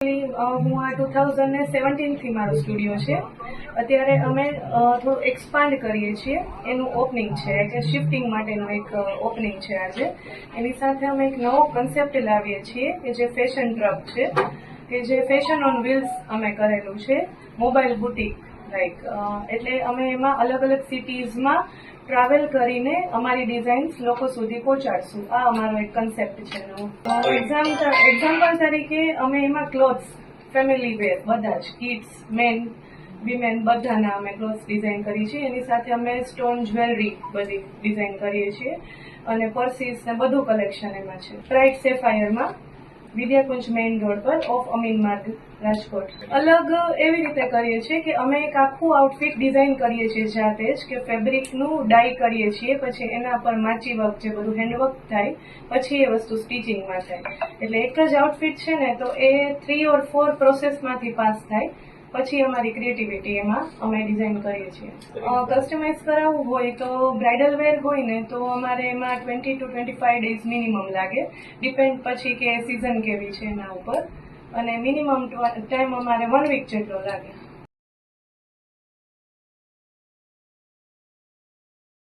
હું આ 2017 થી મારો સ્ટુડિયો છે. અત્યારે અમે થોડું એક્સપાન્ડ કરીએ છીએ. એનું ઓપનિંગ છે કે શિફ્ટિંગ માટેનું એક ઓપનિંગ છે આજે. એની સાથે અમે એક નવો કન્સેપ્ટ લાવીએ છીએ કે જે ફેશન ટ્રક છે, કે જે ફેશન ઓન વ્હીલ્સ અમે કરેલું છે, મોબાઈલ બુટીક લાઈક. એટલે અમે એમાં અલગ અલગ સિટીઝમાં ટ્રાવેલ કરીને અમારી ડિઝાઇન્સ લોકો સુધી પહોંચાડશું. આ અમારો એક કન્સેપ્ટ છે. એક્ઝામ્પલ તરીકે અમે એમાં ક્લોથ્સ, ફેમિલી વેર, બધા જ કિડ્સ, મેન, વિમેન બધાના અમે ક્લોથ્સ ડિઝાઇન કરીએ છીએ. એની સાથે અમે સ્ટોન જ્વેલરી બધી ડિઝાઇન કરીએ છીએ અને પર્સીસ ને બધું કલેક્શન એમાં છે. બ્રાઇટ સેફાયરમાં, વિદ્યાકુંજ મેઇન રોડ પર, ઓફ અમીન માર્ગ, રાજકોટ. અલગ એવી રીતે કરીએ છીએ કે અમે એક આખું આઉટફિટ ડિઝાઇન કરીએ છીએ જાતે જ, કે ફેબ્રિકનું ડાય કરીએ છીએ, પછી એના પર માચી વર્ક જે બધું હેન્ડવર્ક થાય, પછી એ વસ્તુ સ્ટિચિંગમાં થાય. એટલે એક જ આઉટફિટ છે ને તો એ 3 or 4 પ્રોસેસમાંથી પાસ થાય. પછી અમારી ક્રિએટિવિટી એમાં અમે ડિઝાઇન કરીએ છીએ. કસ્ટમાઇઝ કરાવવું હોય તો બ્રાઇડલ વેર હોય ને તો અમારે એમાં 20 to 25 ડેઝ મિનિમમ લાગે. ડિપેન્ડ પછી કે સિઝન કેવી છે એના ઉપર. અને મિનિમમ ટાઈમ અમારે 1 વીક જેટલો લાગે.